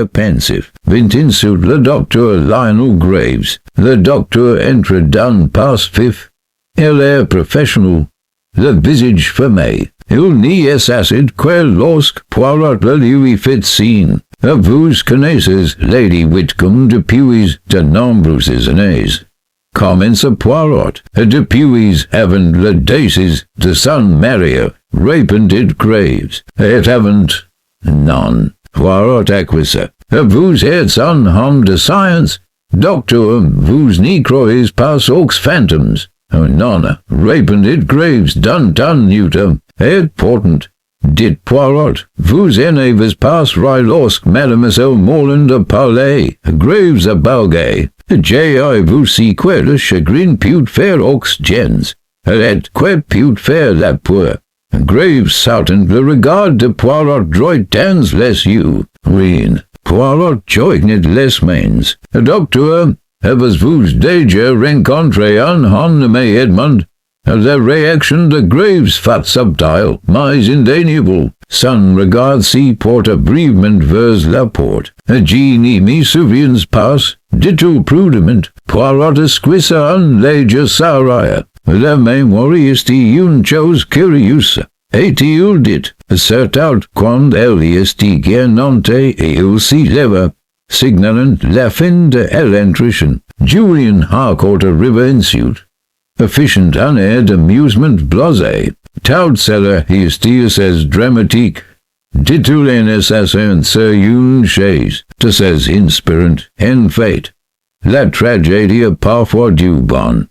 pensive, vint insult le Docteur Lionel Graves, le Docteur entre d'un pas vif, l'air professionnel, le visage fermé, il n'y est acide que lorsque Poirot le lui fait signe. Vous connaissez Lady Whitcomb depuis de nombreuses années. Commence Poirot, depuis avant le décès de son mari, répondit Graves, et avant non. Poirot acquiesça. Vous êtes un homme de science, docteur, vous n'y croyez pas aux fantômes. Non, répondit Graves d'un neutre, et pourtant, dit Poirot, vous n'avez pas ri lorsque Mademoiselle Morland a parlé. Graves a baugué. J'ai vu si que le chagrin put faire aux gens, et que put faire la peur. Graves soutenant le regard de Poirot droit dans les yeux. Rien. Poirot joignit les mains. Docteur, avez-vous déjà rencontré un homme nommé Edmond? La réaction de Graves fut subtile, mais indéniable. Son regard s'y porta brièvement vers la porte. Je n'y me souviens pas, dit-il prudemment. Poirot esquissa un léger sourire. La mémoire est une chose curieuse. Et-il dit, certain quand elle est gagnante et il s'y leva, signalant la fin de l'entretien. Julian Harcourt arriva ensuite. Efficient un air d'amusement blasé. Tout cela est assez dramatique. Dit-il en assassin sur une chaise, de ces inspirant, en fait. La tragédie a parfois du bon.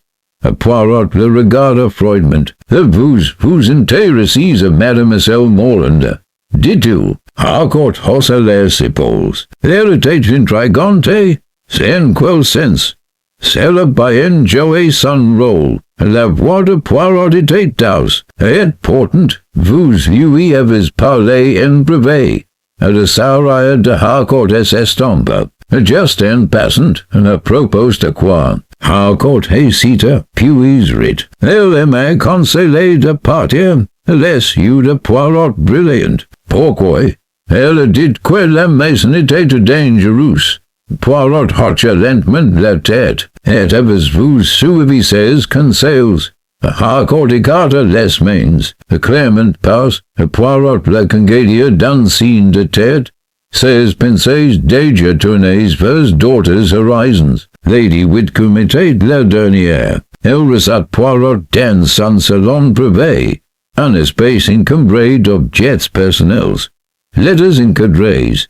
Poirot le regarda froidement. Vous intéressez à Mademoiselle Morland. Dit-il. Harcourt haussa les épaules. Elle était intrigante. En quel sens? Cela by enjoyer son rôle. La voix de Poirot était douce, et pourtant, vous lui avez parlé en privé. Le sourire de Harcourt s'estompa. Just en passant, à propos de quoi? Harcourt hésita, puis rit. Elle m'a conseillé de partir. Les yeux de Poirot brillants. Pourquoi? Elle dit que la maison était dangereuse. Poirot hocha lentement la tête, et avez-vous suivi ses conseils? Harcourt écarta les mains, clément pas, Poirot la congédia d'un signe de tête, ses pensées déjà tournées vers d'autres horizons. Lady Whitcomb était la dernière. Elle reçut Poirot dans son salon privé, un espace encombré d'objets personnels, lettres encadrées,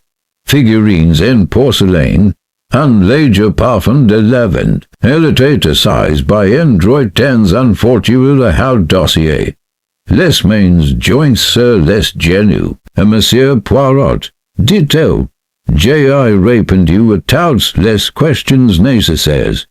figurines en porcelaine, un léger parfum de lavande. Elle était assise by un droit dans un fauteuil à dossier. Les mains jointes sur les genoux. Monsieur Poirot, dit-elle, j'ai répondu à toutes les questions nécessaires.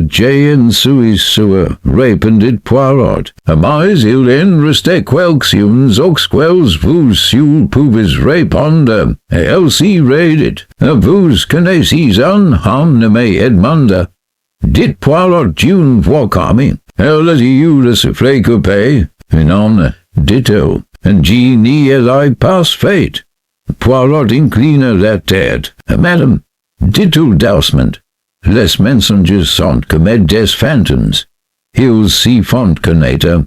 J'ai en suis sûr, répondit Poirot. Mais il en restait quelques-unes auxquelles vous pouvez répondre, et elle s'y rédit. Vous connaissez un homme nommé Edmond? Dit Poirot d'une voix calme. Elle a eu de se préoccuper. Non, dit-elle, je n'y ai pas fait. Poirot inclina la tête. Madame, dit-il doucement, les mensonges sont comme des fantômes. Ils s'y font connaître.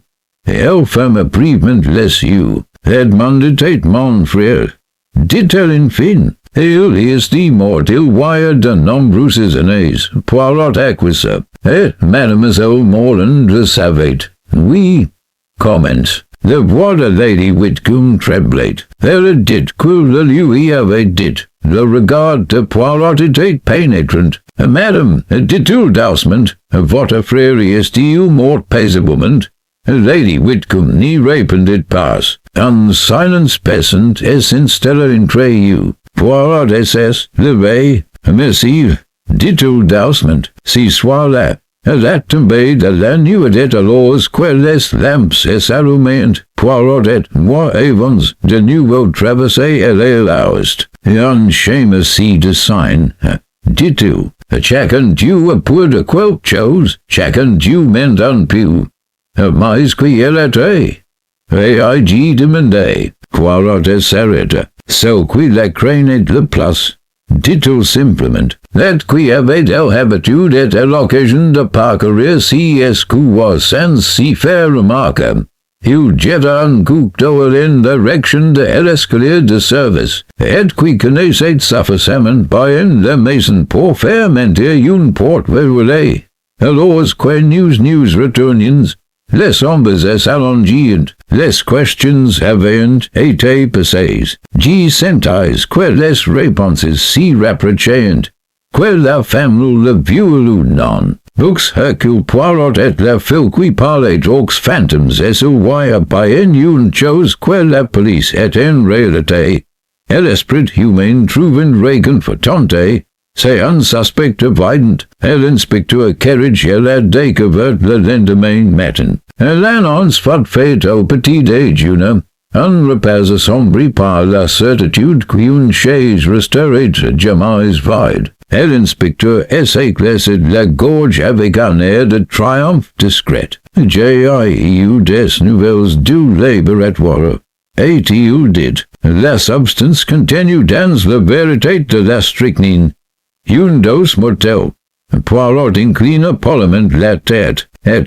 Et elle ferma brièvement les yeux. Edmond était mon frère. Dit-elle enfin, il est mort il y a de nombreuses années. Poirot acquiesça. Et Mademoiselle Morland le savait. Oui. Comment? La voix de Lady Whitcomb tremblait. Elle dit que le lui avait dit. Le regard de Poirot était pénétrant. Madame, dit-il doucement, votre frère est-il mort paisiblement? Lady Whitcomb n'y répondit pas. Un silence pesant s'installa entre eux. Poirot s'est levé. Monsieur, dit-il doucement, si soir-là, la tombée de la nuit était alors que les lampes s'allumaient. Poirot et moi avons de nouveau traversé l'Est. Un chemin si dessin, dit-il. Chacun d'eux a peu de quelque chose, chacun d'eux mène un peu. Mais qui elle était? Et j'ai demandé. Poirot s'arrêta. Ce qui la craignait le plus. ditto simplement, that qui avait el habitude et l'occasion de parcourir si escuois sans si faire remarque. Il jeta un coup d'œil in direction de l'escalier de service, et qui connaissait suffisamment bien le maison pour faire mentir une porte verrouillée. Alors que news retournions, les ombres s'allongeant, les questions avaient été passées, j'y sentais que les réponses si rapprochaient, que la femme le vieux non. Books Hercule Poirot et la fille qui parlait aux fantômes et se voyait bien une chose que la police est en réalité. Et l'esprit humain trouvant réconfortante, c'est un suspect évident, et l'inspecteur Carriage l'a découvert le lendemain matin. Et l'annonce fut faite au petit déjeuner. Un repas assombri par la certitude qu'une chaise resterait jamais vide. Et l'inspecteur s'éclaircit la gorge avec un air de triomphe discret. J'ai eu des nouvelles du laboratoire. Et il dit, la substance contenue dans la vérité de la strychnine. Une dose mortelle. Poirot inclina poliment la tête. Et,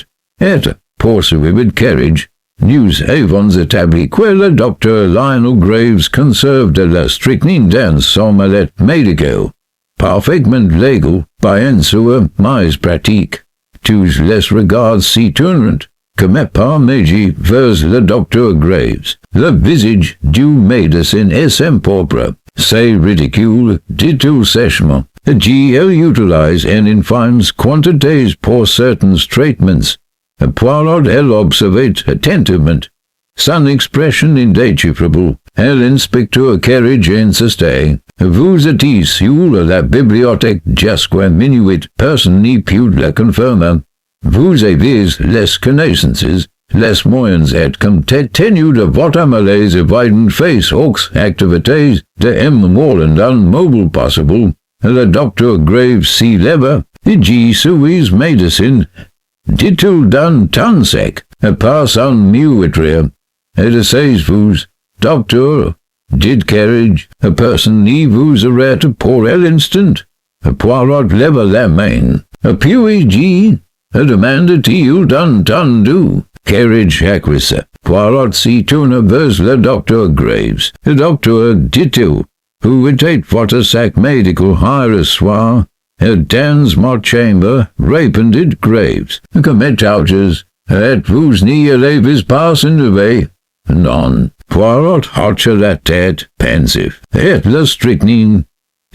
poursuivit Carriage, nous avons établi que le docteur Lionel Graves conserve de la strychnine dans son mallet médical. Parfaitement légal, bien sûr, mais pratique. Tous les regards s'y tournent, comme par magie vers le docteur Graves. Le visage du médecin est impropre. C'est ridicule, dit-il sèchement. Elle utilise en infimes quantités pour certains traitements. Poirot l'observait attentivement. Son expression indéchiffrable. Et l'inspecteur Carriage insistait. Vous étiez sur la bibliothèque jusqu'à minuit, personne n'y put la confirmer. Vous avez les connaissances, les moyens et compte tenu de votre malaise évident face aux activités de immoral and immobile possible. Le docteur Graves s'y leva, et j'y suis médecine, dit-il d'un ton sec, et par son muettria. Et dessayez-vous, docteur, dit Carriage, personne n'y vous arrête pour l'instant. Poirot leva la main. Puis j'y demanda-t-il d'un ton doux. Carriage acquiesça. Poirot s'y tourna vers le docteur Graves. Le docteur, dit-il, who était votre sac médical hier soir, et dans ma chambre, répondit Graves. Commit charges, et vous n'y allez pas enlever. Non. Poirot hocha la tête, pensif. Et la strychnine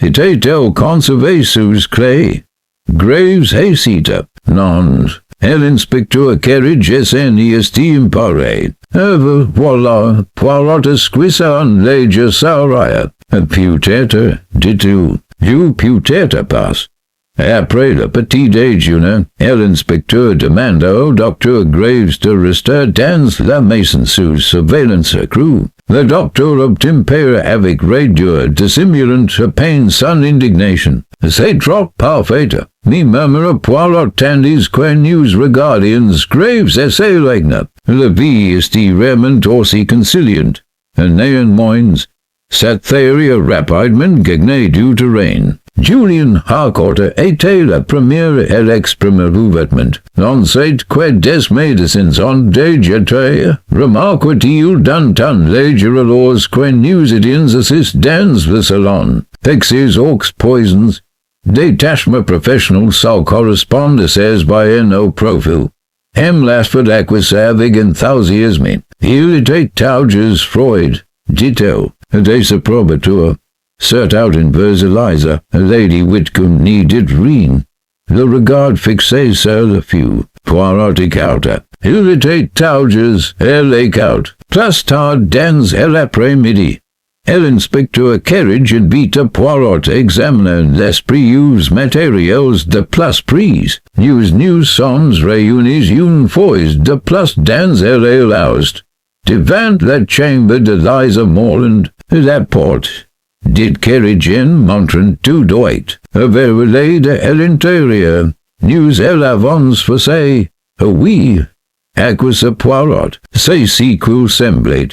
était-elle conservée sous clé? Graves hésita. Non. Et l'inspecteur Carriage s'en y estime pareil. Voilà, Poirot esquissa un léger sourire. Peut-être, dit-il, you peut-être pas. Après le petit déjeuner, l'inspecteur demanda au docteur Graves de rester dans la maison sous surveillance accrue. Le docteur obtempéra avec raideur, dissimulant à peine son indignation. C'est trop parfait, mi murmura Poirot tandis que nous regardions Graves s'élegna. La vie est vraiment aussi conciliant. Néanmoins, cette théorie rapidement gagnait du terrain. Julian Harcourt était la première à l'exprimer ouvertement. On sait que des médecins ont déjà été, remarqua-t-il d'un ton léger alors que nous étions assis dans le salon. Fixés aux poisons, détachement professionnel sans correspondre bien au profil. Lasford acquiesça avec enthousiasme. Il était tauges Freud, dit-elle, des approbateur. Cert out in vers Eliza, Lady Whitcomb needed rien. Le regard fixé sur le feu. Poirot écarta. Il était tauges, elle écarte. Plus tard dans l'après-midi. L'inspecteur Carriage invita Poirot à examiner les prix matériels de place prise. Nous sommes réunis une fois de plus dans l'house. Devant la chambre de Liza Morland, la porte. Dit Carriage montrant tout droit, verrouillé de l'intérieur. Nous l'avons fait, oui. Acquiesça Poirot, c'est si qu'il semblait.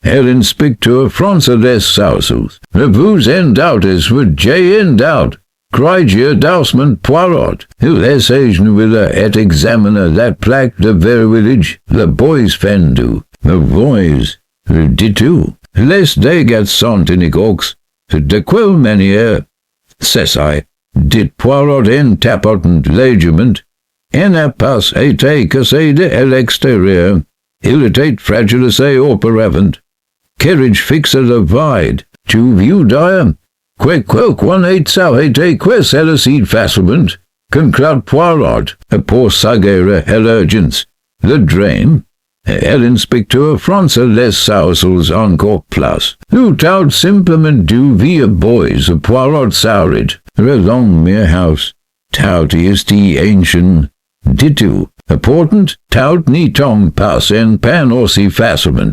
L'inspecteur français les sauces. Vous en doubtez, j'ai en doubt. Cried Dousman Poirot. Il essayait de et examiner la plaque de village, le boys fendu, le boys, le dit-tout. Les dégâts sont iniques, de quelle manière? C'est dit Poirot en tapotant légèrement. En a pas été cassé de l'extérieur. Il était fragilisé auparavant. Carriage fixé le vide. Tu vieux dire? Quelqu'un a été quest facilement. Conclut Poirot, a pour sagere l'urgence. Le drame. L'inspecteur français les sauces encore plus. Nous tout simplement du vieux boys of Poirot saurid. Relong mere house. Tout est ancient. Dit-tu, important, tout ni tom pass en pan aussi facilement.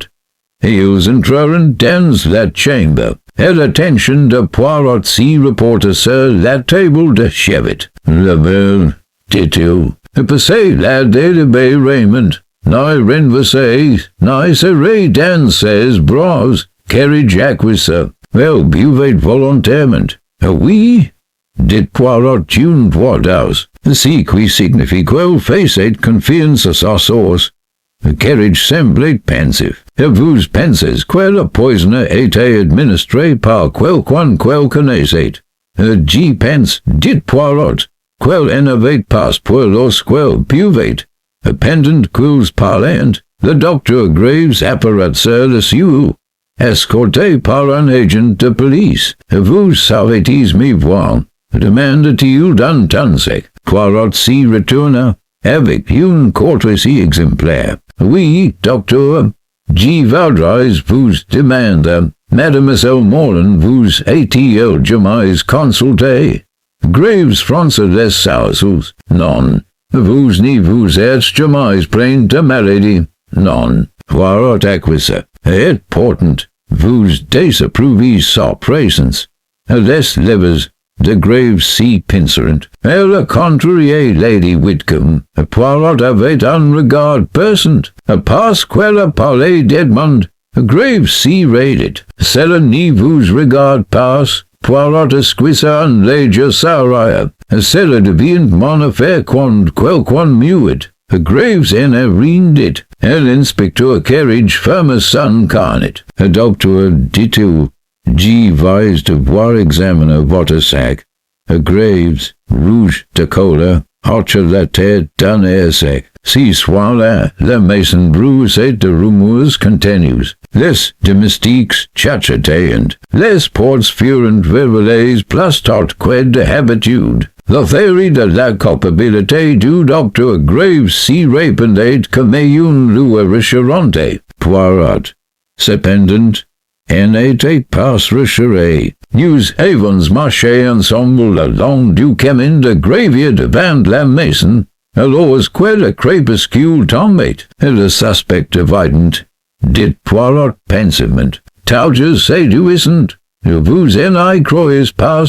Ils entrerent dans la chambre. Et l'attention de Poirot s'y reporta sur la table de chevet. Le bel, dit-il, passé la de Raymond, ni renversé, ni serré dans ses bras, carriage acquisa, well buvait volontairement. Oui, dit Poirot d'une voix douce, si qui signifie quel facet confiance à sa source. Le carriage semblait pensif. Et vous pensez que le poison a été administré par quelqu'un connaissait. J'y pense, dit Poirot, quel en avait pas pour lorsqu'il buvait. Pendant qu'ils parlaient, le docteur Graves apparat sur le lieu, escorté par un agent de police. Vous savez-vous me voir? Demanda-t-il d'un ton sec. Poirot s'y retourna, avec une courtoisie exemplaire. Oui, docteur, j'y voudrais vous demander, Mademoiselle Morland vous a-t-il jamais consulté? Graves fronça les sourcils. Non. Vous n'y vous êtes jamais plaint de maladie. Non. Poirot acquisa. Et pourtant, vous désapprouvez sa présence. Les levers de Graves s'y pincerent. Et le contrarié Lady Whitcomb, Poirot avait un regard perçant, parce qu'elle parlait d'Edmond. Graves s'y raidit. Cela n'y vous regarde pas. Poirot esquissa un léger sourire. Cela devient mon affaire quand quelqu'un muet. Graves en a rendit. Et l'inspecteur Carriage ferma son carnet. Docteur, dit-il, j'y vais devoir examiner votre sac. Graves, rouge de colère, hocha la tête d'un air sec. Si soir-là, la maison bruise de rumeurs continues. Les domestiques chachetaient, les portes furent révélées plus tard que de habitude. La théorie de la culpabilité du docteur Graves s'y répandait comme une loi rassurante. Poirot, cependant, en était pas rassuré. Nous avons marché ensemble le long du chemin de gravier devant la maison, alors que le crépuscule tombait, et le suspect évident, dit Poirot pensivement. Tauges séduisant, vous en y croyez pas?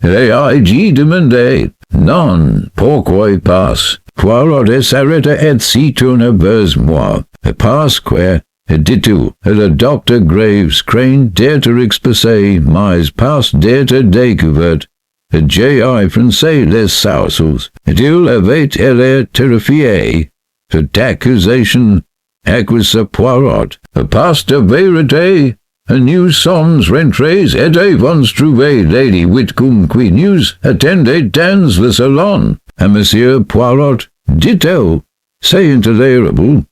Et j'y demandé. Non, pourquoi pas? Poirot s'arrêta et s'y tourna vers moi, parce que, dit-il, le docteur Graves craint d'être exposé, mais pas d'être découvert. J'ai français les sourcils. Il avait l'air terrifié. Cette accusation accusa Poirot. Pas de vérité. Nous sommes rentrés et avons trouvé Lady Whitcomb qui nous attendait dans le salon. Monsieur Poirot, dit-elle, c'est intolérable.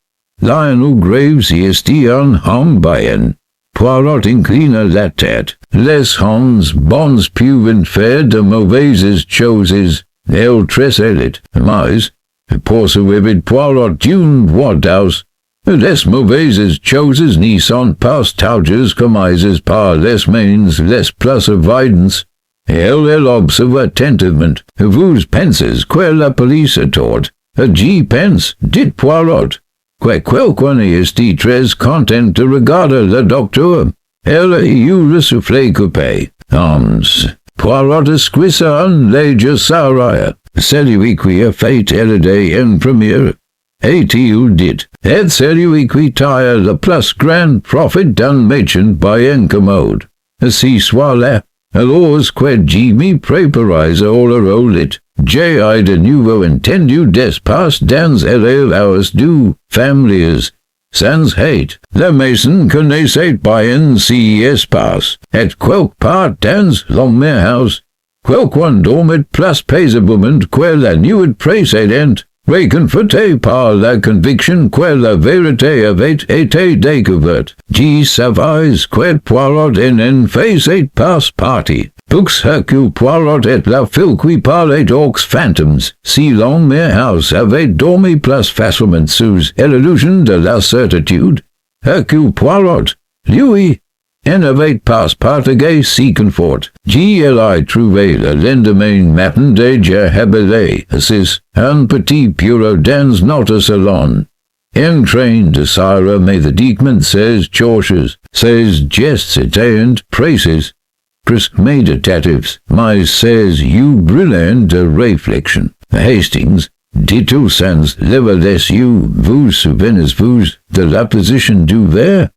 Lionel Graves y était un homme bien. Poirot inclina la tête. Les hommes bons peuvent faire de mauvaises choses. Elle tressaillit. Mais, poursuivit Poirot d'une voix douce, les mauvaises choses n'y sont pas tauges commises par les mains les plus évidentes. Elle observa attentivement. Vous pensez que la police a tort? J'y pense, dit Poirot. Que quelqu'un est très content de regarder le docteur. Elle eut le soufflet coupé. Poirot esquissa un léger sourire. Celui qui a fait élever en première. Hercule dit, et celui qui tire le plus grand profit d'un merchant by incommode. Si soit là, alors que Jimmy préparise all lit. J'ai de nouveau entendu des pas dans les du familiers. Sans hate, la maison connaissait bien si espace, et quelque part dans le house. Quelqu'un dormait plus paisiblement que la nuit précédente, réconforté par la conviction que la vérité avait été découverte. Je savais que Poirot en faisait partie. Books Hercule Poirot et la fille qui parlait aux fantômes. Si l'homme house avait dormi plus facilement sous l'illusion de la certitude, Hercule Poirot, lui, en avait pas partagé si confort. Elle a trouvé le lendemain matin déjà habillé, assis, un petit bureau dans notre salon. En train de sire méthodiquement ses cherches, ses gestes étaient précis, presque méditatifs, mais ses yeux brillants de réflexion. Hastings, dit-il sans lever les yeux, vous souvenez-vous de la position du verre?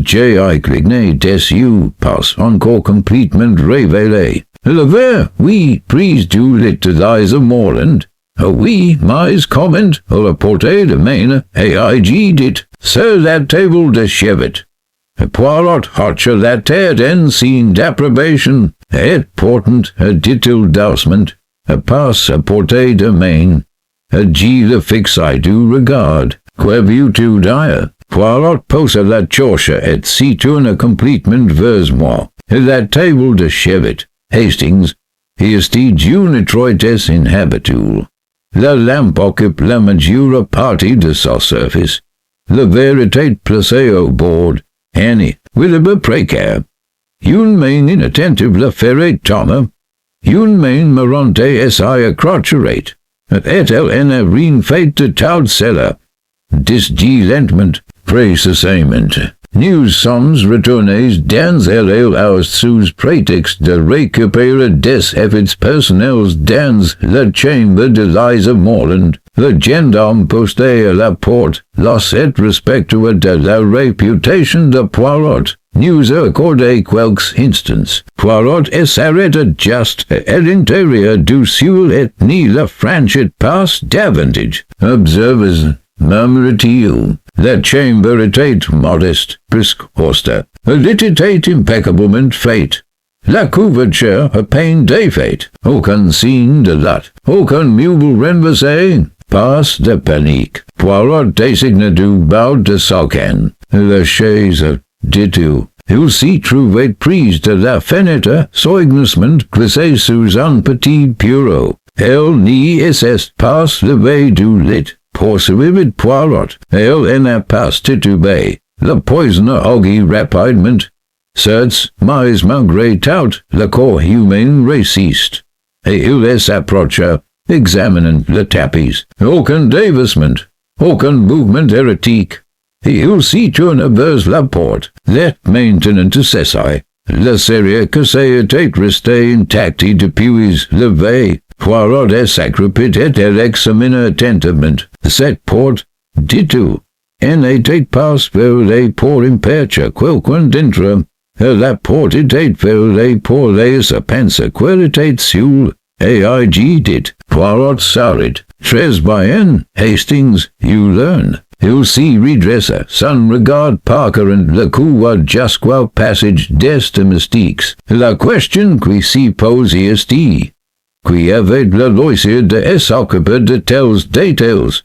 J'ai cligné des yeux, pas encore complètement révélé. Le verre, oui, prise du lit de Liza Morland. Oui, mais comment, à la portée de main, ai-je dit, sur la table de chevet. Poirot hocha la tête en signe d'approbation, et pourtant, dit-il doucement, pas à portée de main. J'ai le fixé du regard. Qu'avais-tu dire? Poirot posa la cherche et s'y tourna complètement vers moi. La table de chevet, Hastings, était une étroitesse inhabituelle. La lampe occupe la majeure partie de sa surface. La verre était placé au bord. Annie, Wilbur précaire. Une main inattentive la ferait tomber. Une main mourante essaya crotcherait. Et-elle en a rien fait de tal cela? Disgilentement, précisément. Nous sommes retournés dans el house sous prétexte de récupérer des effets personnels dans la chambre de Liza Morland. Le gendarme posté à la porte, lorsque respectueux de la réputation de Poirot, nous a accordé quelques instants. Poirot s'arrêta juste à l'intérieur du ciel et ni la franchit pas davantage. Observez, murmura-t-il. La chambre était modeste, presque austère. Elle était impeccablement faite. La couverture à peine défaite. Aucun signe de latte. Aucun meuble renversé. Pas de panique. Poirot désigna du bas de Salcan. La chaise, dit-il. Il s'y trouvait prise de la fenêtre, soigneusement glissée sous un petit bureau. Elle n'y était pas levée du lit. Poursuivit Poirot, elle en a pas titubé. Le poisonneur auguit rapidement. Certes, mais malgré tout, le corps humain résiste. Et il s'approcha, examinant le tapis. Aucun dévissement, aucun mouvement erratique. Et il s'y tourna vers la porte, let maintenant cesser. La serrure cassée était restée intacte depuis le veille. Poirot s'accroupit et elle examina attentivement. Cette porte, dit-il, n'était pas verrouillée pour empêcher quelqu'un d'entrer. La porte était verrouillée pour laisser penser qu'elle était seule. ai-je dit, Poirot s'arrête. Très bien, Hastings, you learn. Il s'y redressa, son regard parcourant le couloir jusqu'au passage des domestiques. La question qui s'y posait était, qui avait le loisir de s'occuper de tels détails.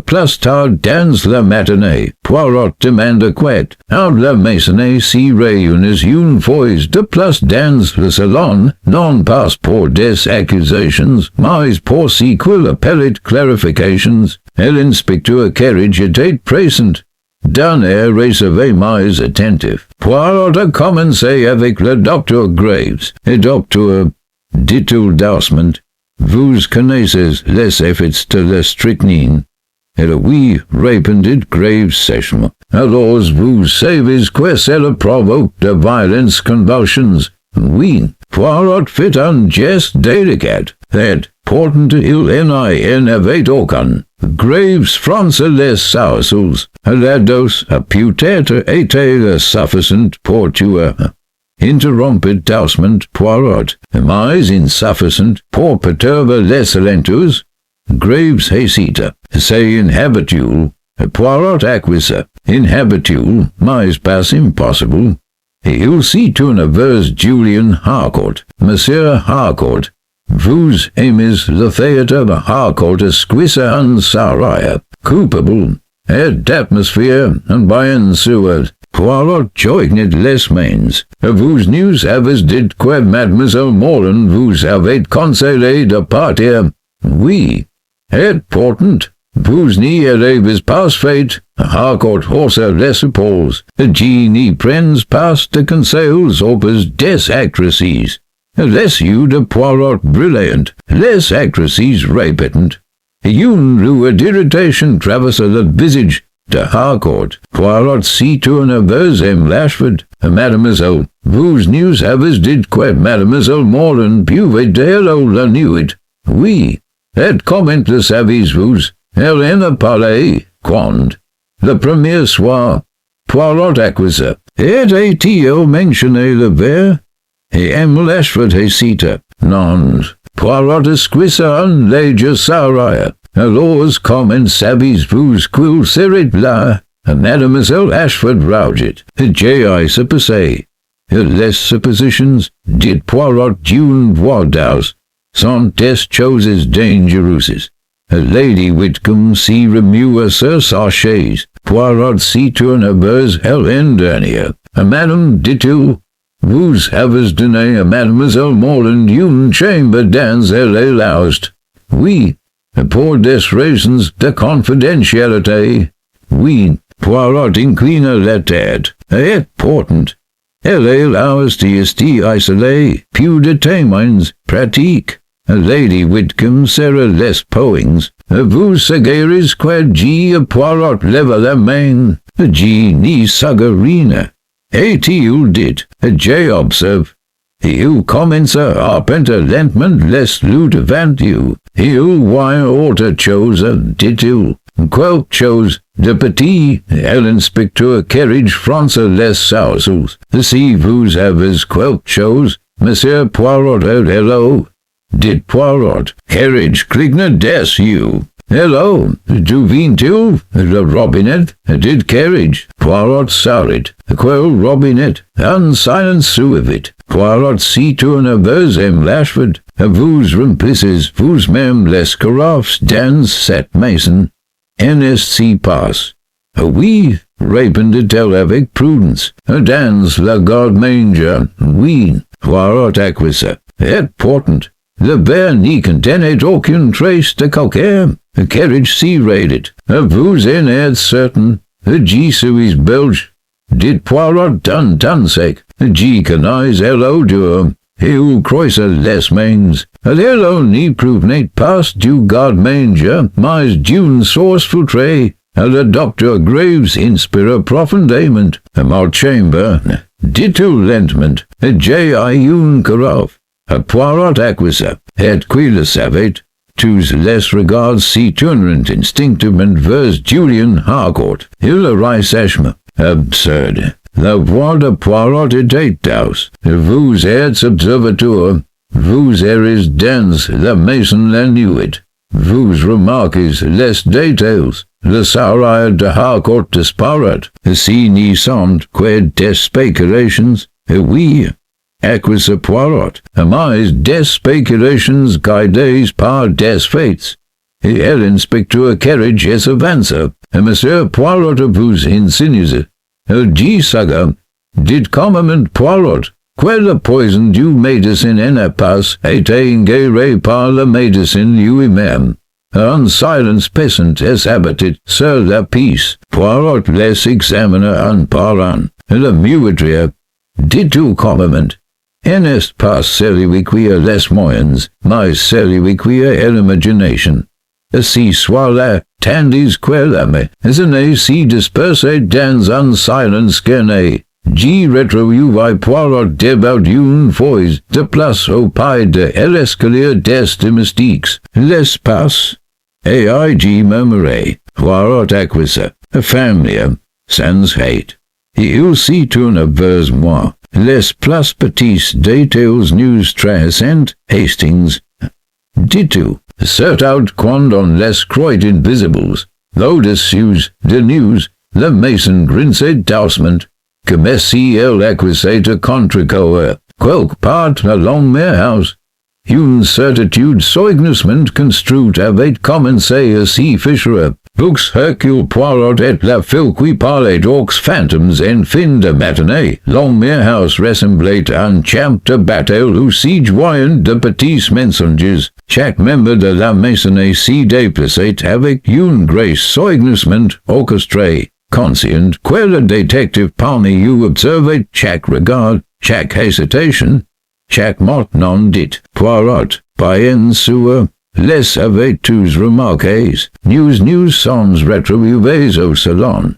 Plus tard dans la matinée, Poirot demanda que, à la maisonnée s'y réunisse une fois de plus dans le salon, non pas pour des accusations, mais pour si qu'il appelait clarifications. L'inspecteur Carriage était présent. D'un air réservé mais attentif, Poirot a commencé avec le docteur Graves. Et docteur, dit-il doucement, vous connaissez les effets de la strychnine. Et oui, répondit Graves sèchement. Alors vous savez que cela provoque de violentes convulsions. Oui, Poirot fit un gest delicat, et portant il invité aucun. Graves France les saucils, alados apputet était sufficient portua. Interrompit tausement Poirot, mais insufficient pour perturber les lentus. Graves hesita, say inhabitule, Poirot acquisa, inhabitule, mais pas impossible. Il see to an averse Julian Harcourt, Monsieur Harcourt. Vous aimez le theatre Harcourt esquissa un saria, coupable, et d'atmosphere, and by ensued. Poirot joigned les mains. Vous nous avez dit que Mademoiselle Morland vous avait conseillé de partir. Oui. Et pourtant, vous n'y avez pas fait. Harcourt haussa les épaules. N'y prends pas de conseils opus des actrices. Les yeux de Poirot brillant, les actrices répétant. Une lueur d'irritation traversa le visage de Harcourt. Poirot see to an averse Lashford. Mademoiselle, vous nous avez dit que Mademoiselle Morland buvait de l'eau la nuit. Oui. Et comment le savez-vous? Elle en a parlé, quand? Le premier soir. Poirot acquisa. Et était-il mentionné le verre? Et Lashford hesita. Non. Poirot esquissa un léger saria. Alors comment savez-vous qu'il serait là? Mademoiselle Ashford rouged. J.I. supposé. Les suppositions did Poirot d'une voix d'house. Sont des choses dangereuses. Lady Whitcomb s'y remua sur sa chaise. Poirot s'y tourna vers elle dernière. Madame, dit-il, vous avez donné à Mademoiselle Morland une chambre dans elle loused. Oui, pour des raisons de confidentialité. Oui, Poirot inclina la tête. Et pourtant, elle est loused ici isolée, plus de témoins pratiques. Lady Whitcomb serra les poings. Vous sagéris que G. Poirot leva la main. G. ni sagarina. Et-il dit, J. observe. Il commença à penter lentement les loups devant you. Il voit autre chose, dit-il. Quelque chose de petit, l'inspecteur carriage fronça les sourcils. Si vous avez quelque chose, Monsieur Poirot, hello. Did Poirot, carriage cligna des you. Hello, d'où viens-tu? Le robinet, did carriage. Poirot saurit. Quel robinet? Un silence suivit. Poirot s'y tourna vers Lashford. Vous remplissez vous-même les carafes dans cette maison. S'y passe. Oui, répondit-elle avec prudence. Dans la garde-manger. Oui, Poirot acquisa. Et pourtant, le verre n'y contenait aucune trace de calcaire. Le carriage s'y raided. Vous en êtes certain? G. suis belge. Dit Poirot d'un sec. G. connais l'odeur. Il croisa les mains. L'eau n'y provenait pas du garde-manger, mais d'une source filtrée. Le docteur Graves inspira profondément. Ma chambre, dit-il lentement, j'ai une carafe. Poirot acquisa, et qui le savait? Tous les regards s'y tournèrent instinctivement vers Julian Harcourt. Il rit sèchement. Absurde. La voix de Poirot était douce. Vous êtes observateur. Vous errez dans la maison la nuit. Vous remarquez les détails. Le salaire de Harcourt disparaît. Si n'y sont que des spéculations, oui. Acquisa Poirot, mais des spéculations guidées par des faits. Et l'inspecteur Carriage est avança. Monsieur Poirot vous insinue. G. saga, dit communément Poirot, que le poison du médecin n'a pas été ingéré par le médecin lui-même. Un silence pesant est abattu sur la piste. Poirot les examina un par un. Le muetria, dit-il communément, n'est pas celui qui a les moyens, mais celui qui a l'imagination. Si soit-là, tandis que l'âme est si dispersée dans un silence gêné, G retro uvi Poirot debaut une fois de place au pays de l'escalier des domestiques, l'espace. Aig murmurait, Poirot acquisa, affirme, sans hate. Il s'y tourne vers moi, les plus petits détails nous trahissent, Hastings. Dis-tu, set out quand on les croit invisibles, l'audacieux de news, le mason grinçait doucement, comme si elle accusait de contrecoeur, quelque part along their house. Une certitude soigneusement construite avait commencé à s'y ficher. Books Hercule Poirot et la fille qui parlait aux phantoms en fin de matinée. Long their house ressemblait à un champ de bataille où s'y joignent de petits mensonges. Chaque membre de la maisonnée s'y déplaçait avec une grace soigneusement orchestrée. Conscient que le détective parmi eux observait chaque regard, chaque hésitation, chaque mot non dit. Poirot, bien sûr, les avait tous remarqués. News sans retrouvés au salon.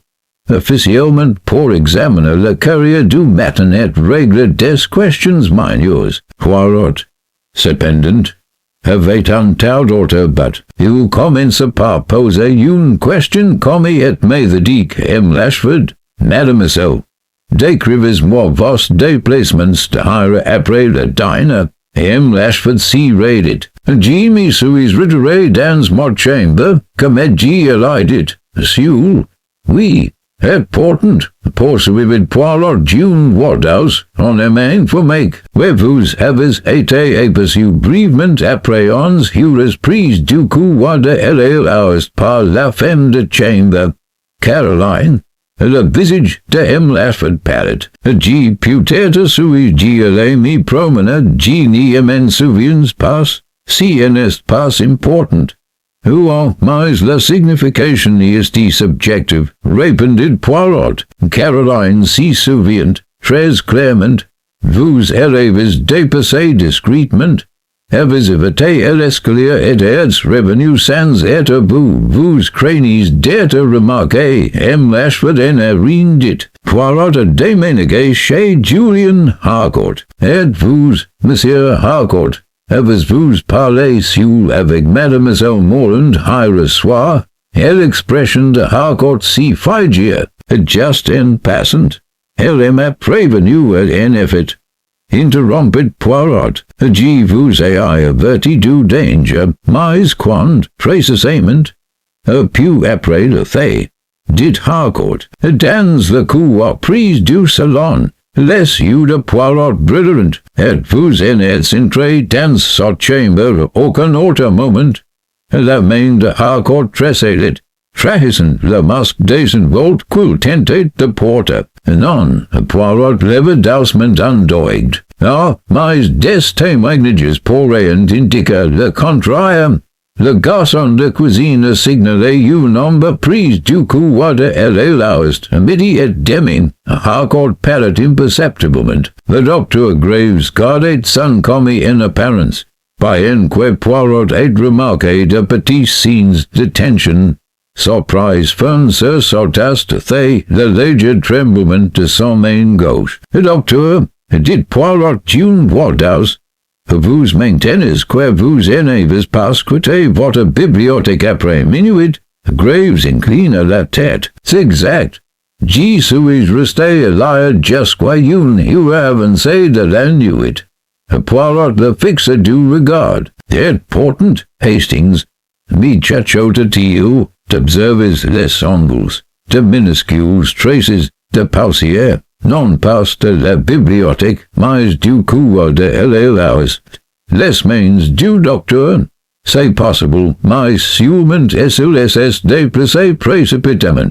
Officiellement pour examiner le courrier du matin et régler des questions mineurs. Poirot, cependant, avait un tas d'autres, but il commença par poser une question comme et m'avait dit M. Lashford, Mademoiselle, décrivez-moi vos déplacements de hire après le dîner. M. Lashford s'y raided. G. me suis retiré dans ma chambre, comme G. elle dit. Monsieur, oui, et pourtant, poursuivit Poirot d'une Woodhouse, on est informé que vous avez été aperçu brièvement après 11 heures prises du coup de elle par la femme de chambre. Caroline, le visage de M. Lashford parut. G. peut-être suis G. allé me promener, G. n'y m'en souviens pas, si elle n'est pas importante. Ou mais la signification est subjective, répondit Poirot. Caroline s'y souvient, très clairement. Vous avez dépassé discrètement. Avez évité l'escalier et êtes revenu sans être vous craignez d'être remarqué. M. Lashford en a rien dit. Poirot a déménagé chez Julian Harcourt. Êtes-vous, Monsieur Harcourt? Avez-vous parlé seul avec Mademoiselle Morland hier soir? L'expression de Harcourt s'y figia, just en passant. Elle m'a prévenu en effet. Interrompit Poirot. G. vous ai averti du danger, mais quand, précisément, puis après le fait, dit Harcourt, dans le couloir prise du salon. Les yeux de Poirot brillent, et vous en êtes entré dans sa chambre aucun autre moment. La main de Harcourt tressaillit, trahissant le masque des envolts qu'il tentait de porter. Non, Poirot leva doucement endeuillé. Ah, mais des témoignages pourraient indiquer le contraire. Le garçon de cuisine signalait un nombre pris du couloir de l'Elaust, à midi et demi. Harcourt parut imperceptiblement. Le docteur Graves gardait son commis en apparence, bien que Poirot ait remarqué de petits signes de tension. Surprise fun se sortait le léger tremblement de son main gauche. Le docteur, dit Poirot d'une Woodhouse, vous maintenez que vous en avez pas quitté votre bibliothèque après minuit. Graves inclina la tête. C'est exact. J'y suis resté là jusqu'à une heure avancée de la nuit. Poirot le fixa du regard. Et pourtant, Hastings, me chuchotait-il, d'observer les angles, de minuscules traces de pausière. Non pas de la bibliothèque, mais du couloir de l'Elaust. Les mains du docteur. C'est possible, mais sûrement est déplacé précipitamment,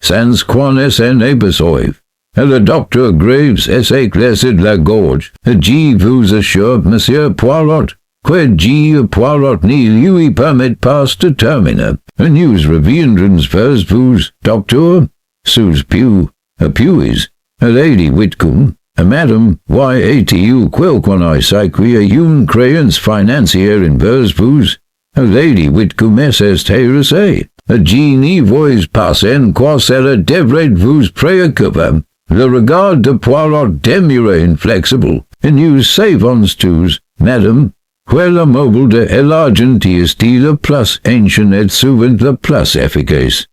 sans qu'on s'en aperçoive. Le docteur Graves s'est éclairci de la gorge. Je vous assure, Monsieur Poirot, que G. Poirot n'y lui permet pas de terminer. Nous reviendrons vers vous, docteur, sous puis, Lady Whitcomb, Madame, why est-il quelqu'un s'écria une créance financière envers vous? Lady Whitcomb s'est harassée. G. n'y voit pas en quoi cela devrait vous préoccuper. le regard de Poirot demeura inflexible, and used savons tous, madame, quella mobile de l'argenti esti le plus ancient et souvent le plus efficace.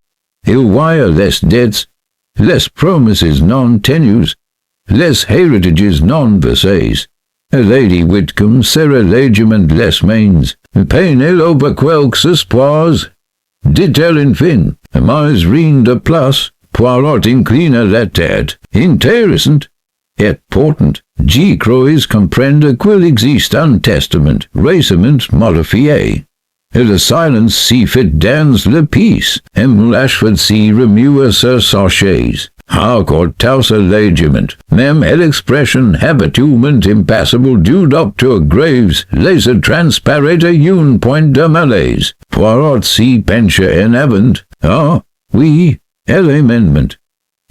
Il wire less debts, less promises non tenues, less heritages non versés. A Lady Whitcomb sera legiment less mains, pain-il over quelques espoirs. Dit-elle enfin, mais rien de plus, Poirot inclina la tête, intéressant, et portant, j'y crois comprendre qu'il existe un testament récemment modifié. Et le silence si fit dans le peace, et Ashford si remua sa sachets. Harcourt tausa legiment, même l'expression habituellement impassible du Dr. Graves laissait transparaître un point de malaise. Poirot si pencha en avant. Ah, oui, l'amendement.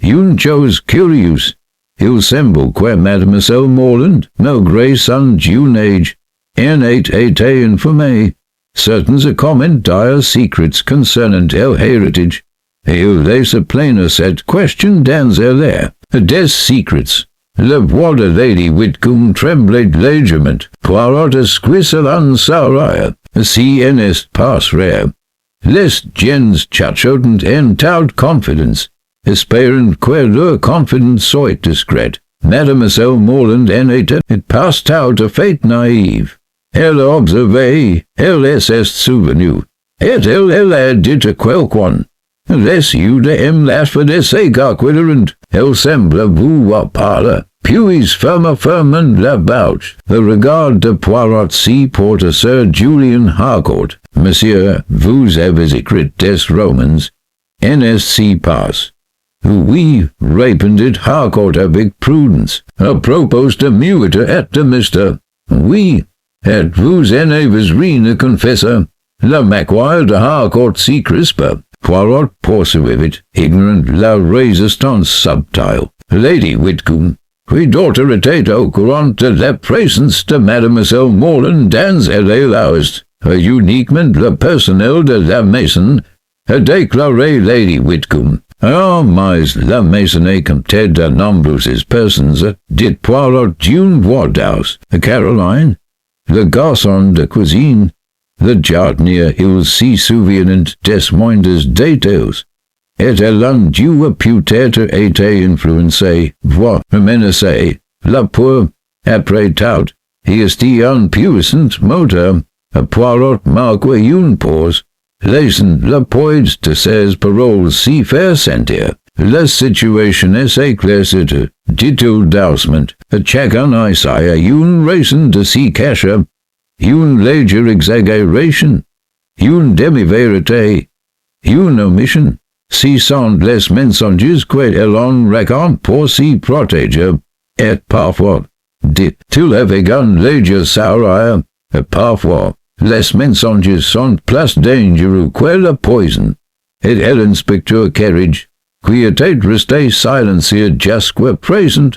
Une chose curieuse. Il semble que Mademoiselle Morland, malgré son jeune âge, en était informée. Certains commentaires secrets concernant el héritage. Il laisse planer cette question dans l'air. Des secrets. La voix de Lady Whitcomb tremblait légèrement. Poirot esquisse l'ensaraille. Si en est pas rare. Les gens chachotent en toute confidence. Espérant que leur confidence soit discrète. Mademoiselle Morland en était pas tout à fait naïve. Elle a observé, elle s'est souvenue, et elle a dit à quelqu'un. Les yeux de M. Ashford essaient quittérant, elle semble vouloir parler, puis ferme la bouche. Le regard de Poirot si porte sur Julian Harcourt. Monsieur, vous avez écrit des romans. N.S.C. passe. Oui, répondit Harcourt avec prudence, à propos de muette et de Mr. Oui. Et vous en avez rien à confesser. La macquire de Harcourt si crispa. Poirot poursuivit, ignorant la résistance subtile. Lady Whitcomb, qui daughter était au courant de la présence de Mademoiselle Morland dans l'house, uniquement le personnel de la maison, a déclaré Lady Whitcomb. Ah, mais la maisonnée comptait de nombreuses personnes, dit Poirot d'une voix douce. Caroline, le garçon de cuisine, le jardinier, il s'y souvenait des moindres détails, et l'un dû peut-être été influencé, voire menacé, la pour, après tout, il était un puissant moteur. Poirot marqua une pause, laissant le poids de ses paroles si faire sentir. La situation est éclaircie, dit-il doucement. Chacun essaie une raison de s'y cacher, une légère exagération, une demi-vérité, une omission. Si sont les mensonges qu'elle en raconte pour s'y protéger, et parfois, dit-il avec un léger sourire, et parfois, les mensonges sont plus dangereux que le poison. Et l'inspecteur Carriage, qui était resté silencieux jusqu'à présent,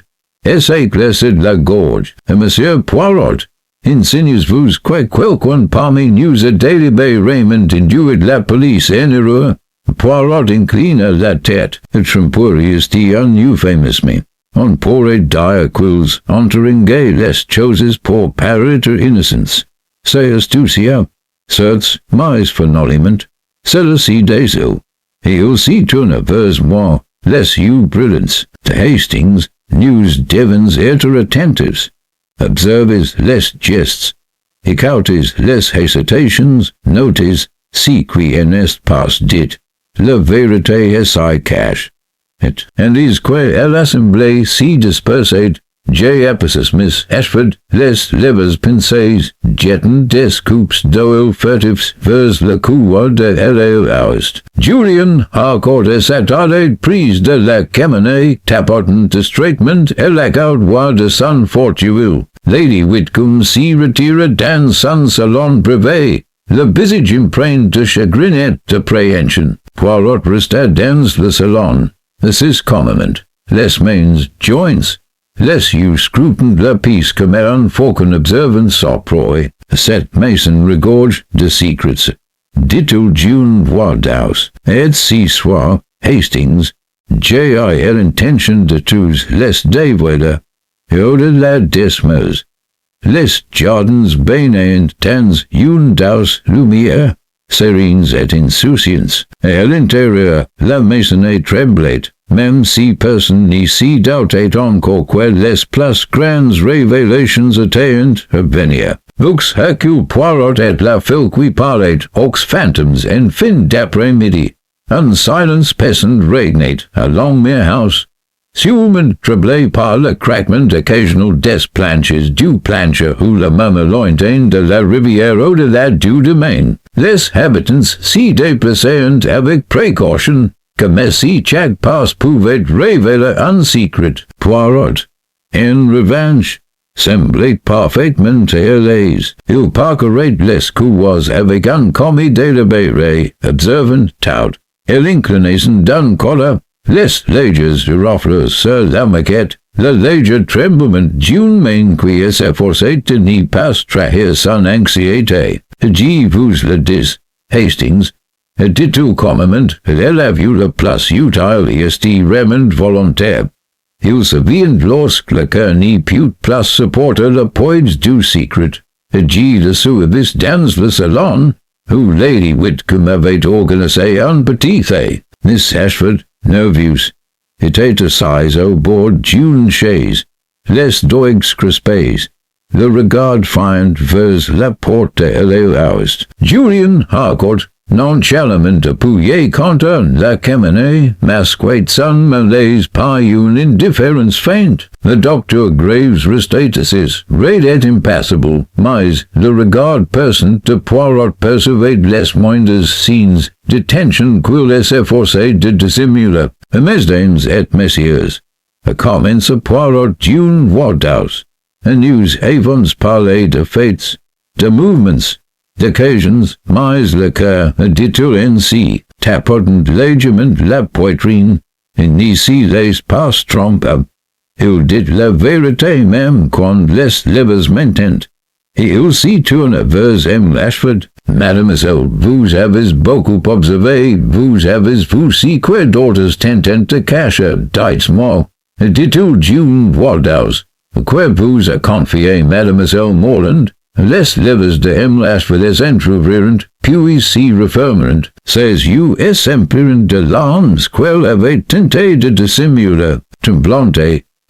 s'éclaircit la gorge. Et Monsieur Poirot, insinuez-vous que quelqu'un parmi nous a délibéré Raymond induit la police en erreur? Poirot inclina la tête. Tromperie est un euphémisme. On pourrait dire qu'ils enterringuaient les choses pour paraître innocence. C'est astucia. Certes, mais finalement, celle-ci des îles. Et aussi tourne vers moi, les yeux brillants, de Hastings, nous devons être attentifs. Observez les gestes, écoutez les hésitations, notez, si qui en est pas dit, la vérité s'y cache. Et tandis que l'assemblée s'y dispersait, j'ai appris Miss Ashford, les lèvres pincées, jettant des coups d'oeil furtifs vers le couloir de l'oust. Julian Harcourt s'attardait prise de la cheminée, tapotant distraitement et l'accord de son fortuit. Lady Whitcomb s'y retira dans son salon privé, le visage empreint de chagrin et d'appréhension. Poirot resta dans le salon. This commandment. Les mains joints. Les yeux scrutinent la pièce comme un faucon observant sa proie. Cette maison regorge de secrets. Dit-il d'une voix douce. Et si soir, Hastings, J.I. intention de tous les dévoiler, au-delà des mots. Les jardins baignent dans une douce lumière, serenes et insouciants, et à l'intérieur, la maisonnette tremblait, même si personne n'ici doubtait encore que les plus grandes révélations étaient à venir. Vux Hercule Poirot et la fille qui parlait aux fantômes en fin d'après-midi. Un silence pesant régnait à Longmere House, sûrement troublé par le craquement occasional des planches du plancher ou le murmure lointain de la rivière au-delà du domaine. Les habitants s'y déplaçaient avec précaution, comme si chaque pas pouvait révéler un secret. Poirot, en revanche, semblait parfaitement à l'aise. Il parcourait les couloirs avec un commis délibéré, observant tout, et l'inclinaison d'un colère. Les légers ruffles sur la maquette, le léger tremblement d'une main qui s'efforçait de n'y pas trahir son anxiété. Je vous le dis, Hastings, dit-il calmement, elle a vu le plus utile et estirement volontaire. Il se vient lorsque le cœur n'y put plus supporter le poids du secret. Je le suivis dans le salon, où Lady Whitcomb avait organisé un petit thé. Miss Ashford, nerveuse, était assise au bord d'une chaise, les doigts crispés, le regard find vers la porte à l'ouest. Julian Harcourt, nonchalamment appuyé contre la cheminée, masquait son malaise par une indifférence feinte. Le docteur Graves restait assis, raide et impassible, mais le regard perçant de Poirot percevait les moindres signes de tension qu'il s'efforçait de dissimuler. Mesdames et messieurs, commence Poirot d'une voix douce, et nous avons parlé de faits, de mouvements, d'occasions, mais le cœur, dit-il ainsi, tapotant légèrement la poitrine, et n'ici les pas trompa. Il dit la vérité même quand les lèvres mentent. Et il s'y tourne vers Ashford. Mademoiselle, vous avez beaucoup observé, vous avez vu si que d'autres tentent de cacher, dites-moi, dit-il d'une voix douce, que vous a confié Mademoiselle Morland. Les lèvres de Ashford s'entrouvrirent, puis s'y refermeront. Ses yeux s'empirent de larmes qu'elle avait tenté de dissimuler. Tremblante,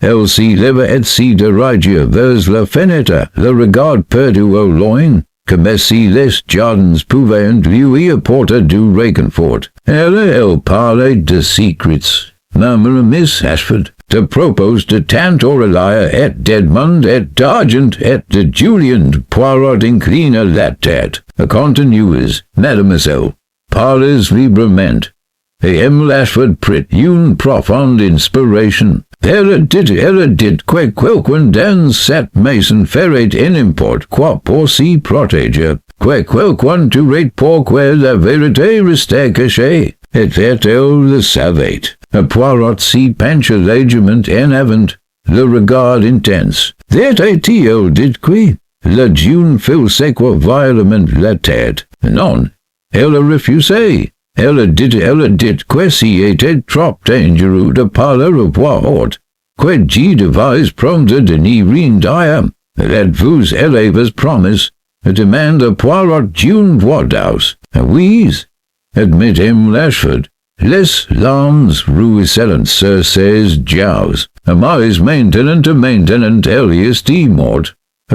elle s'y leva et s'y dirigeait vers la fenêtre, le regard perdu au loin, comme si les jardins pouvaient lui apporter du réconfort. Elle parlait de secrets, murmura Miss Ashford, de propos de tant Aurélie et d'Edmond et d'Argent et de Julian. Poirot inclina la tête. Continuez, mademoiselle, parlez librement. Et Ashford prit une profonde inspiration. Elle dit que quelqu'un dans cette maison ferait n'importe quoi pour s'y protéger, que quelqu'un tuerait pour que la vérité restait cachée, et elle le savait. Poirot s'y pencha légèrement en avant, le regard intense. Était-il dit que la jeune fille secoua violemment la tête. Non, elle a refusé. Elle dit que si était trop dangereux de parler à voix haute, que je devais prendre de n'y rien dire. Êtes-vous élèves promise? Demande Poirot d'une voix douce. Oui, admit Ashford. Les larmes ruisselant sur ses joues. Mais maintenant elle est morte.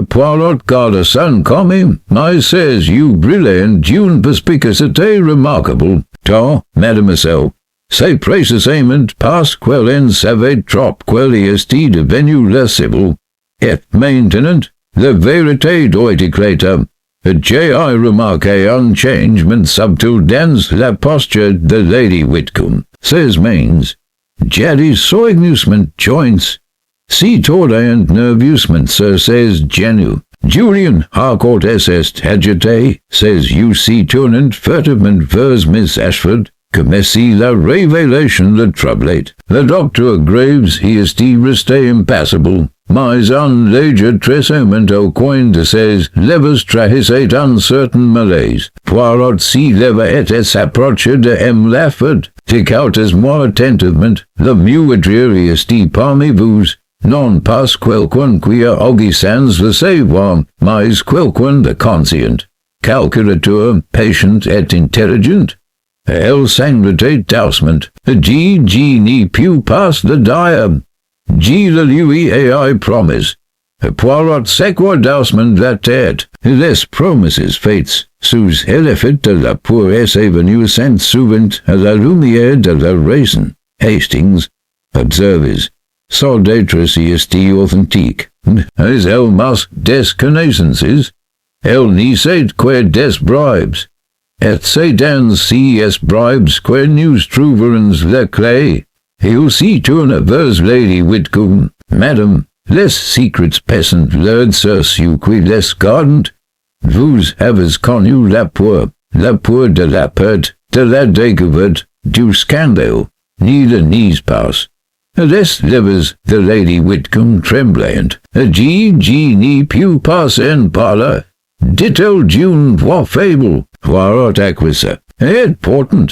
Poirot garda son commis, mais ses yeux brillaient d'une perspicacité remarquable. Tant, mademoiselle, c'est précisément parce qu'elle en savait trop qu'elle est devenue la cible. Et maintenant, la vérité doit éclater. J'ai remarqué un changement subtil dans la posture de Lady Whitcomb. Ses mains, jadis soigneusement joints, si tordant nerveusement sur ses genoux. Julian Harcourt est agité, ses yeux s'y tournant furtivement vers Miss Ashford, comme si la révélation le troublait. Le docteur Graves est resté impassible, mais un léger tressaillement au coin de ses lèvres trahissait un certain malaise. Poirot s'y leva et s'approcha de M. Lafford. Écoutez-moi attentivement, le muetrier est parmi vous. Non pas quelqu'un qui a sans le savoir, mais quelqu'un de conscient, calculateur, patient et intelligent. Elle sanglotait doucement. G n'y put pas le dire. G le lui ai promis. Poirot secoua doucement la tête. Les promesses faites sous l'effet de la pouresse est venue sans souvent à la lumière de la raison. Hastings, observez, sans d'être si authentique. As elle mas des connaissances, elle n'y sait que des bribes. Et c'est dans ces bribes que nous trouverons la clé. Et aussi tourne vers Lady Whitcomb. Madame, les secrets peasant l'erd sur qui les gardent. Vous avez connu la peur de la perte, de la découverte, du scandale. Ni le nies pas. Les lèvres de Lady Whitcomb tremblant. G n'y put pas en parler. Dit-elle d'une voix faible. Poirot acquiesça. Et pourtant,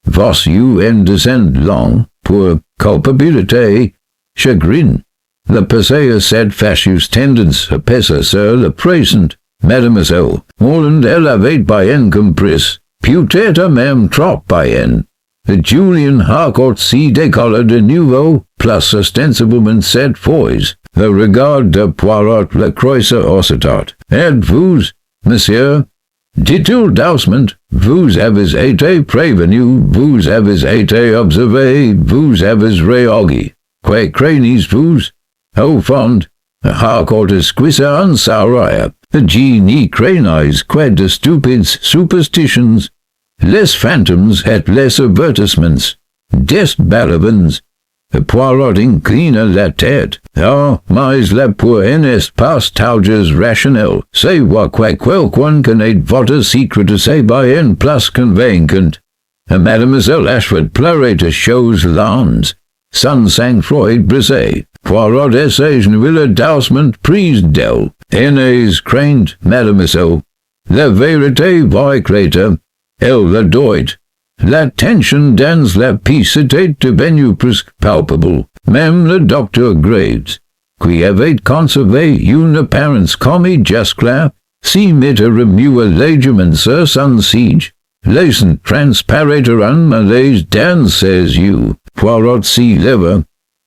vos en descend long, pour culpabilité, chagrin. Le passé a cette fâcheuse tendance à peser sur le présent. Mademoiselle, Holland elle avait bien compris, peut-être même trop bien. Julien Harcourt s'y décolla de nouveau, plus ostensiblement cette fois. Le regard de Poirot le croisa aussitôt. Êtes-vous, monsieur? Dit-il doucement, vous avez été prévenu, vous avez été observé, vous avez réagi. Que craignez-vous? Au fond, Harcourt esquissa en sauraille. G n'y craignez que de stupides superstitions. Les phantoms et les avertissements. Des balavins. Poirot inclina la tête. Ah, mais la pour n'est pas tauges rationnel. C'est quoi quelqu'un connaît votre secret de ses bien plus convaincant. Mademoiselle Ashford pleurait de choses lentes. Son sang-froid brisé. Poirot essayait le doucement prise d'elle. N'ayez crainte, mademoiselle. La vérité va éclater. Elle le doit. La tension dans la pièce était devenue presque palpable. Même le docteur Graves, qui avait conservé une apparence comique jusque-là, s'y mit à remuer légèrement sur son siège, laissant transparaître un malaise dans ses yeux. Poirot s'y leva,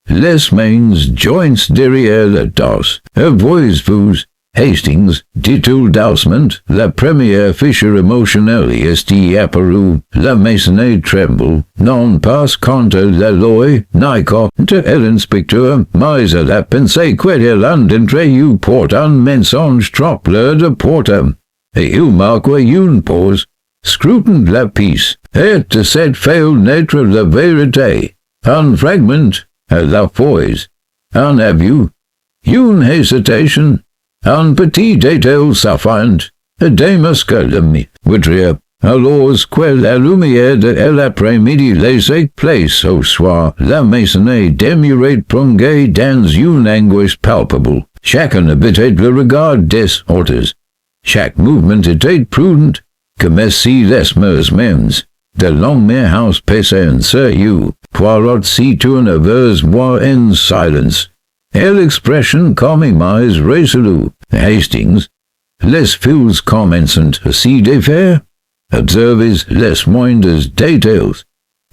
les mains joints derrière le dos. Voyez-vous, Hastings, dit-il doucement, la première fichure émotionnelle est apparue, la maisonnée tremble, non pas contre la loi, ni contre l'inspecteur, mais à la pensée qu'elle d'entre eux porte un mensonge trop lourd de porter. Et il marque une pause, scrutine la pièce, et de cette fail naître la vérité, un fragment, à la fois, un aveu, une hésitation, un petit détail suffisant, des muscles voudrait alors que la lumière de l'après-midi laissait place au soir, la maisonnée demeurait plongée dans une angoisse palpable. Chacun habitait le regard des autres. Chaque mouvement était prudent, comme si les mêmes de l'homme-house pesaient sur eux. Poirot s'y tourna vers moi en silence. Et l'expression commis résolue. Hastings, les fils commençant à s'y défaire. Observez les moindres détails.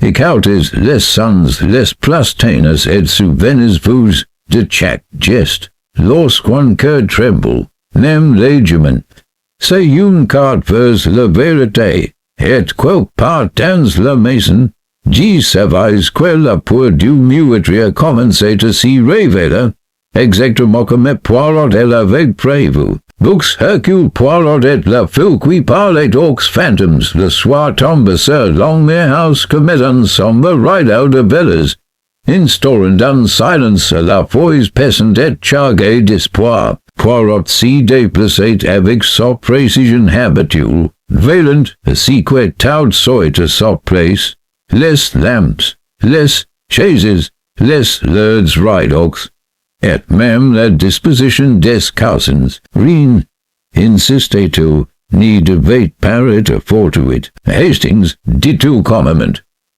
Écoutez les sons les plus ténus et souvenez-vous de chaque geste. Lorsqu'un cœur tremble, même légèrement, c'est une carte vers la vérité, et quelque part dans la maison, G savais que la peur du muetrier commençait à s'y révéler, exactement comme Poirot l'avait prévu. Books Hercule Poirot et la fille qui parlait aux phantoms le soir tombé sur Longmere comme un sombre rideau de villas, instaurant un silence à la fois pesant et chargé d'espoir. Poirot s'y déplaçait avec sa précision habituelle, veillant à ce que tout soit à sa place. les lamps, les chaises, les lords rideox, et même la disposition des cousins, rien insistato, ni devait paraître fortuit. Hastings dit tout calmement.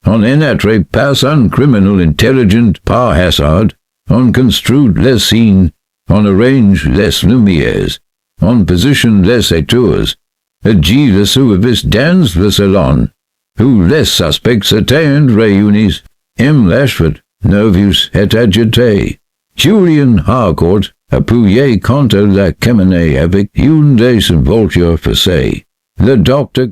On n'entrait pas un criminel intelligent par hasard, on construit les scènes, on arrange les lumières, on positionne les acteurs, agit le service dans le salon, où les suspects étaient réunis, M. Lashford, nerveux et agité. Julian Harcourt, appuyé contre la cheminée avec une des voltures fessées. Le docteur